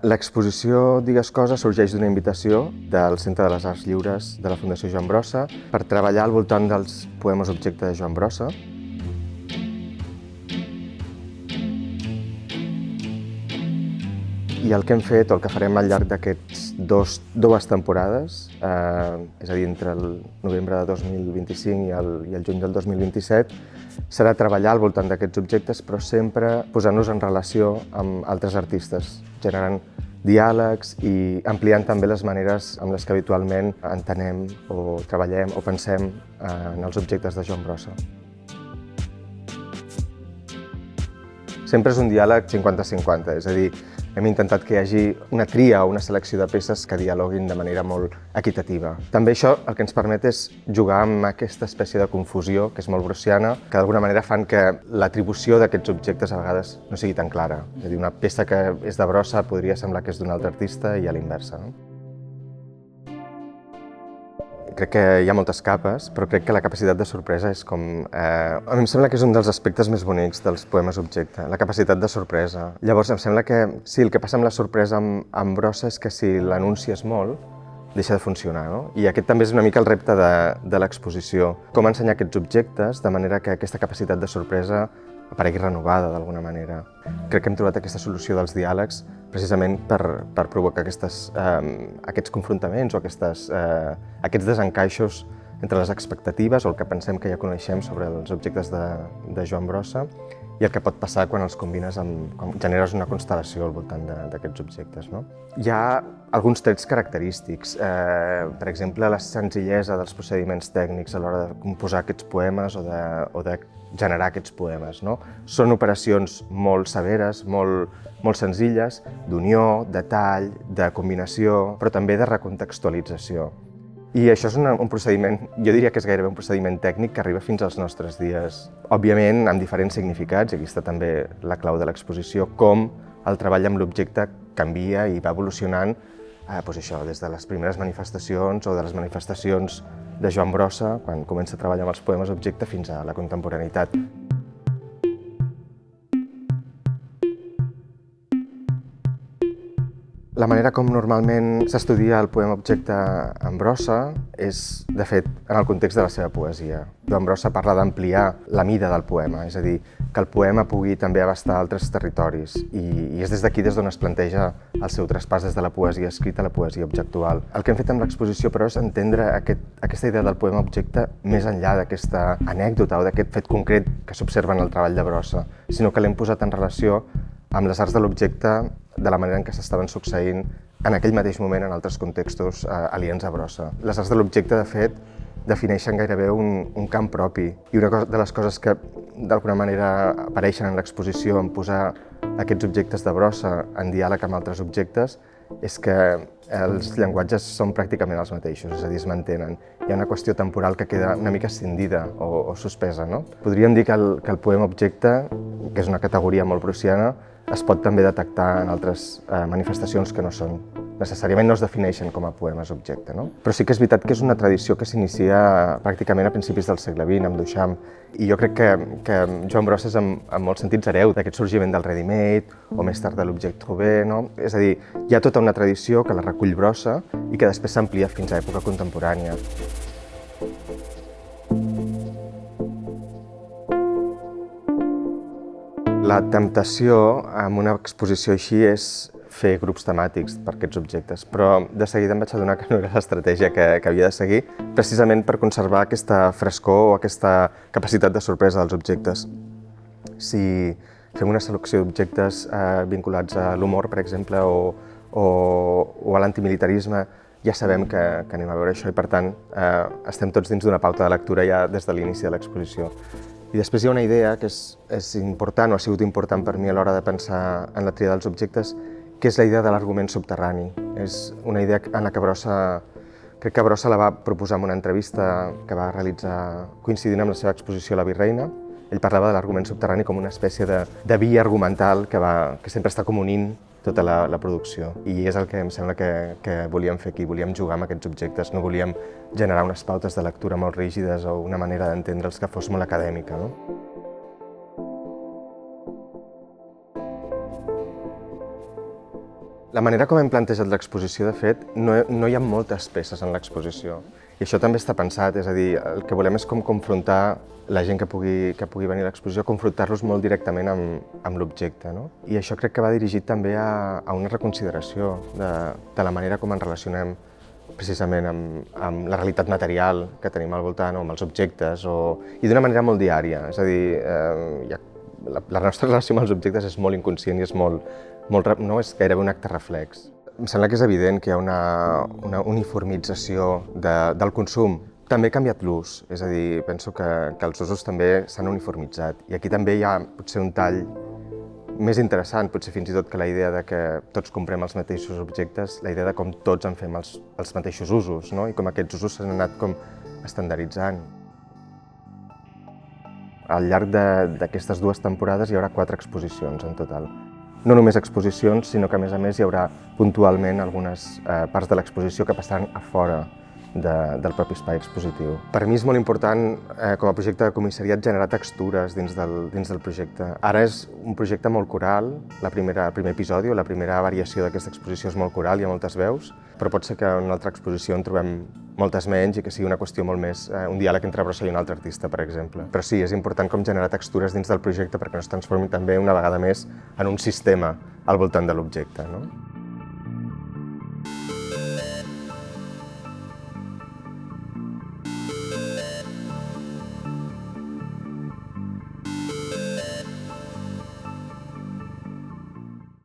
L'exposició Digues Cosa sorgeix d'una invitació del Centre de les Arts Lliures de la Fundació Joan Brossa per treballar al voltant dels poemes objecte de Joan Brossa. I el que hem fet, o el que farem al llarg d'aquests dues temporades, és a dir, entre el novembre de 2025 i el juny del 2027, serà treballar al voltant d'aquests objectes, però sempre posant-nos en relació amb altres artistes, generant diàlegs i ampliant també les maneres amb les que habitualment entenem o treballem o pensem en els objectes de Joan Brossa. Sempre és un diàleg 50-50, és a dir, hem intentat que hi hagi una tria o una selecció de peces que dialoguin de manera molt equitativa. També això el que ens permet és jugar amb aquesta espècie de confusió, que és molt brossiana, que d'alguna manera fan que l'atribució d'aquests objectes a vegades no sigui tan clara. És a dir, una peça que és de Brossa podria semblar que és d'un altre artista i a l'inversa, no? Crec que hi ha moltes capes, però crec que la capacitat de sorpresa és com... A mi em sembla que és un dels aspectes més bonics dels poemes objecte, la capacitat de sorpresa. Llavors em sembla que sí, el que passa amb la sorpresa amb Brossa és que si l'anuncies molt, deixa de funcionar, no? I aquest també és una mica el repte de l'exposició. Com ensenyar aquests objectes de manera que aquesta capacitat de sorpresa aparegui renovada d'alguna manera. Crec que hem trobat aquesta solució dels diàlegs precisament per provocar aquests confrontaments o aquests desencaixos entre les expectatives o el que pensem que ja coneixem sobre els objectes de Joan Brossa i el que pot passar quan els combines quan generes una constel·lació al voltant d'aquests objectes, no? Hi ha alguns trets característics, per exemple, la senzillesa dels procediments tècnics a l'hora de composar aquests poemes o de generar aquests poemes, no? Són operacions molt severes, molt senzilles, d'unió, de tall, de combinació, però també de recontextualització. I això és un procediment, jo diria que és gairebé un procediment tècnic que arriba fins als nostres dies. Òbviament, amb diferents significats, i aquí està també la clau de l'exposició, com el treball amb l'objecte canvia i va evolucionant des de les primeres manifestacions o de les manifestacions de Joan Brossa, quan comença a treballar amb els poemes objecte, fins a la contemporaneitat. La manera com normalment s'estudia el poema objecte en Brossa és, de fet, en el context de la seva poesia. Joan Brossa parla d'ampliar la mida del poema, és a dir, que el poema pugui també abastar altres territoris i és des d'aquí d'on es planteja el seu traspàs des de la poesia escrita a la poesia objectual. El que hem fet amb l'exposició, però, és entendre aquesta idea del poema objecte més enllà d'aquesta anècdota o d'aquest fet concret que s'observa en el treball de Brossa, sinó que l'hem posat en relació amb les arts de l'objecte de la manera en què s'estaven succeint en aquell mateix moment en altres contextos aliens a Brossa. Les arts de l'objecte, de fet, defineixen gairebé un camp propi i una de les coses que d'alguna manera apareixen en l'exposició en posar aquests objectes de Brossa en diàleg amb altres objectes és que els llenguatges són pràcticament els mateixos, és a dir, es mantenen. Hi ha una qüestió temporal que queda una mica escindida o suspesa, no? Podríem dir que el poema objecte, que és una categoria molt brossiana, es pot també detectar en altres manifestacions que no es defineixen com a poemes objecte, no? Però sí que és veritat que és una tradició que s'inicia pràcticament a principis del segle XX amb Duchamp i jo crec que Joan Brossa és en molts sentits hereu d'aquest sorgiment del ready-made o més tard de l'objecte trouvé, no? És a dir, hi ha tota una tradició que la recull Brossa i que després s'amplia fins a època contemporània. La temptació amb una exposició així és fer grups temàtics per aquests objectes, però de seguida em vaig adonar que no era l'estratègia que havia de seguir, precisament per conservar aquesta frescor o aquesta capacitat de sorpresa dels objectes. Si fem una selecció d'objectes vinculats a l'humor, per exemple, o a l'antimilitarisme, ja sabem que anem a veure això i, per tant, estem tots dins d'una pauta de lectura ja des de l'inici de l'exposició. I després hi ha una idea que és important o ha sigut important per mi a l'hora de pensar en la tria dels objectes, que és la idea de l'argument subterrani. És una idea en la que crec que Brossa la va proposar en una entrevista que va realitzar coincidint amb la seva exposició a la Virreina. Ell parlava de l'argument subterrani com una espècie de via argumental que sempre està com unint tota la producció. I és el que em sembla que volíem fer aquí, volíem jugar amb aquests objectes, no volíem generar unes pautes de lectura molt rígides o una manera d'entendre'ls que fos molt acadèmica, no? La manera com hem plantejat l'exposició, de fet, no hi ha moltes peces en l'exposició. I això també està pensat, és a dir, el que volem és com confrontar la gent que pugui venir a l'exposició, confrontar-los molt directament amb l'objecte, no? I això crec que va dirigit també a una reconsideració de la manera com ens relacionem precisament amb la realitat material que tenim al voltant, o amb els objectes, i d'una manera molt diària. És a dir, la nostra relació amb els objectes és molt inconscient i és no és gairebé un acte reflex. Em sembla que és evident que hi ha una uniformització del consum. També ha canviat l'ús, és a dir, penso que els usos també s'han uniformitzat. I aquí també hi ha potser un tall més interessant, potser fins i tot que la idea de que tots comprem els mateixos objectes, la idea de com tots en fem els mateixos usos, no? I com aquests usos s'han anat com estandarditzant. Al llarg d'aquestes 2 temporades hi haurà 4 exposicions en total. No només exposicions, sinó que a més hi haurà puntualment algunes parts de l'exposició que passaran a fora del propi espai expositiu. Per mi és molt important, com a projecte de comissariat, generar textures dins del projecte. Ara és un projecte molt coral, el primer episodi o la primera variació d'aquesta exposició és molt coral, hi ha moltes veus, però pot ser que en una altra exposició en trobem moltes menys i que sigui una qüestió molt més, un diàleg entre Brossa i un altre artista, per exemple. Però sí, és important com generar textures dins del projecte perquè no es transformi també una vegada més en un sistema al voltant de l'objecte, no?